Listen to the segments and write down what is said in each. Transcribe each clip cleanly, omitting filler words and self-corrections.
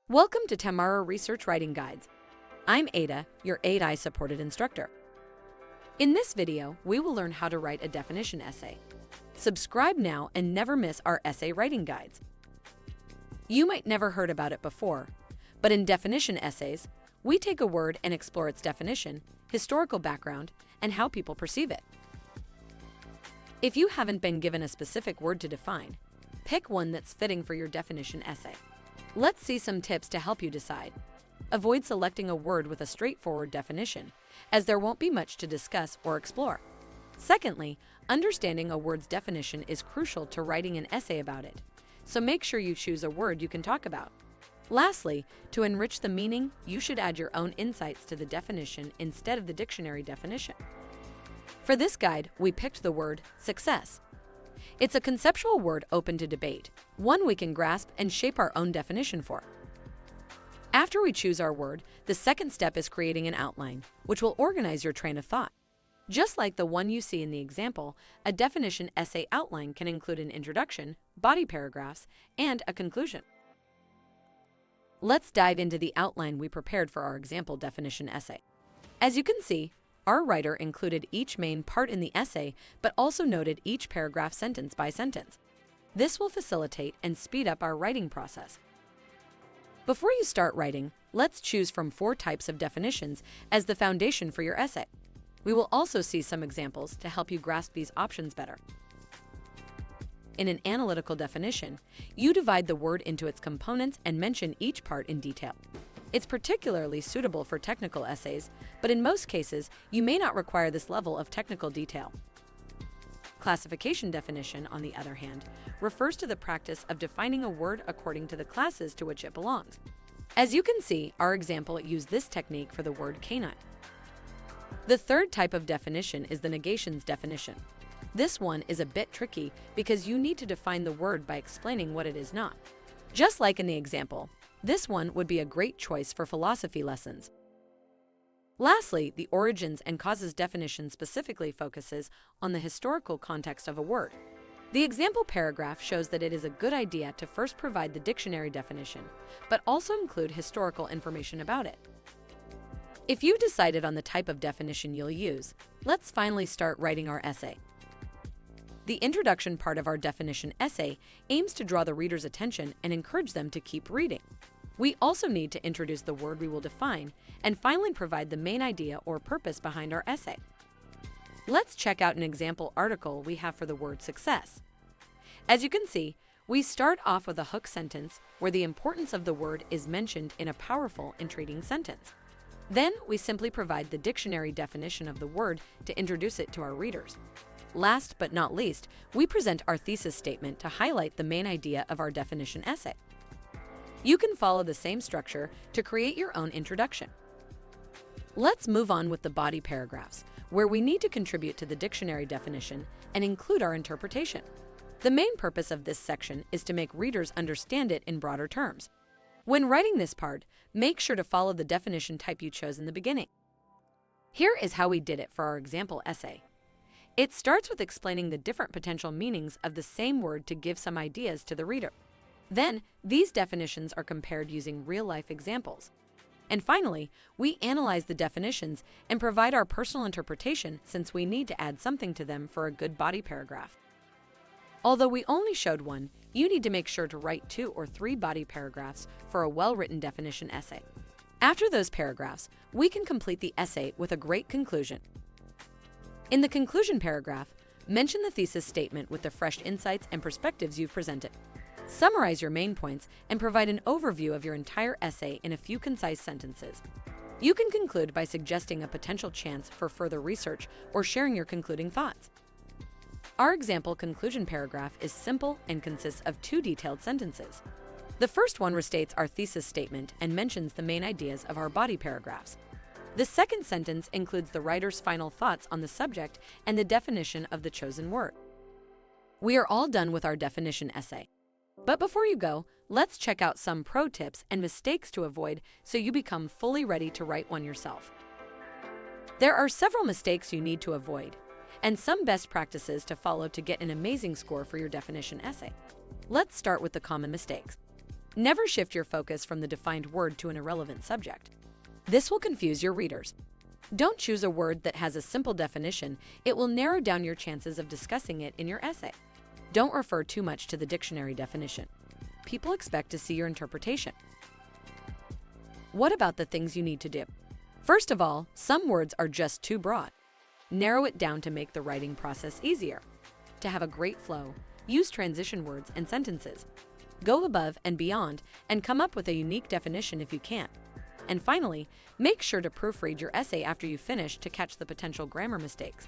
Welcome to Tamara Research Writing Guides. I'm Ada, your AI-supported instructor. In this video, we will learn how to write a definition essay. Subscribe now and never miss our essay writing guides. You might never heard about it before, but in definition essays, we take a word and explore its definition, historical background, and how people perceive it. If you haven't been given a specific word to define, pick one that's fitting for your definition essay. Let's see some tips to help you decide. Avoid selecting a word with a straightforward definition, as there won't be much to discuss or explore. Secondly, understanding a word's definition is crucial to writing an essay about it, so make sure you choose a word you can talk about. Lastly, to enrich the meaning, you should add your own insights to the definition instead of the dictionary definition. For this guide, we picked the word success. It's a conceptual word open to debate, one we can grasp and shape our own definition for. After we choose our word, the second step is creating an outline, which will organize your train of thought. Just like the one you see in the example, a definition essay outline can include an introduction, body paragraphs, and a conclusion. Let's dive into the outline we prepared for our example definition essay. As you can see, our writer included each main part in the essay, but also noted each paragraph sentence by sentence. This will facilitate and speed up our writing process. Before you start writing, let's choose from 4 types of definitions as the foundation for your essay. We will also see some examples to help you grasp these options better. In an analytical definition, you divide the word into its components and mention each part in detail. It's particularly suitable for technical essays, but in most cases, you may not require this level of technical detail. Classification definition, on the other hand, refers to the practice of defining a word according to the classes to which it belongs. As you can see, our example used this technique for the word canine. The third type of definition is the negations definition. This one is a bit tricky because you need to define the word by explaining what it is not. Just like in the example, this one would be a great choice for philosophy lessons. Lastly, the origins and causes definition specifically focuses on the historical context of a word. The example paragraph shows that it is a good idea to first provide the dictionary definition, but also include historical information about it. If you've decided on the type of definition you'll use, let's finally start writing our essay. The introduction part of our definition essay aims to draw the reader's attention and encourage them to keep reading. We also need to introduce the word we will define and finally provide the main idea or purpose behind our essay. Let's check out an example article we have for the word success. As you can see, we start off with a hook sentence where the importance of the word is mentioned in a powerful, intriguing sentence. Then we simply provide the dictionary definition of the word to introduce it to our readers. Last but not least, we present our thesis statement to highlight the main idea of our definition essay. You can follow the same structure to create your own introduction. Let's move on with the body paragraphs, where we need to contribute to the dictionary definition and include our interpretation. The main purpose of this section is to make readers understand it in broader terms. When writing this part, make sure to follow the definition type you chose in the beginning. Here is how we did it for our example essay. It starts with explaining the different potential meanings of the same word to give some ideas to the reader. Then, these definitions are compared using real-life examples. And finally, we analyze the definitions and provide our personal interpretation since we need to add something to them for a good body paragraph. Although we only showed one, you need to make sure to write 2 or 3 body paragraphs for a well-written definition essay. After those paragraphs, we can complete the essay with a great conclusion. In the conclusion paragraph, mention the thesis statement with the fresh insights and perspectives you've presented. Summarize your main points and provide an overview of your entire essay in a few concise sentences. You can conclude by suggesting a potential chance for further research or sharing your concluding thoughts. Our example conclusion paragraph is simple and consists of 2 detailed sentences. The first one restates our thesis statement and mentions the main ideas of our body paragraphs. The second sentence includes the writer's final thoughts on the subject and the definition of the chosen word. We are all done with our definition essay. But before you go, let's check out some pro tips and mistakes to avoid so you become fully ready to write one yourself. There are several mistakes you need to avoid, and some best practices to follow to get an amazing score for your definition essay. Let's start with the common mistakes. Never shift your focus from the defined word to an irrelevant subject. This will confuse your readers. Don't choose a word that has a simple definition. It will narrow down your chances of discussing it in your essay. Don't refer too much to the dictionary definition. People expect to see your interpretation. What about the things you need to do? First of all, some words are just too broad. Narrow it down to make the writing process easier. To have a great flow, use transition words and sentences. Go above and beyond and come up with a unique definition if you can. And finally, make sure to proofread your essay after you finish to catch the potential grammar mistakes.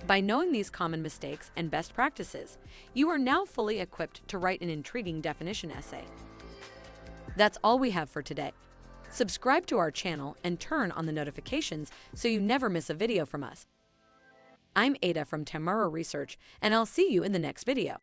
By knowing these common mistakes and best practices, you are now fully equipped to write an intriguing definition essay. That's all we have for today. Subscribe to our channel and turn on the notifications so you never miss a video from us. I'm Ada from Tamara Research, and I'll see you in the next video.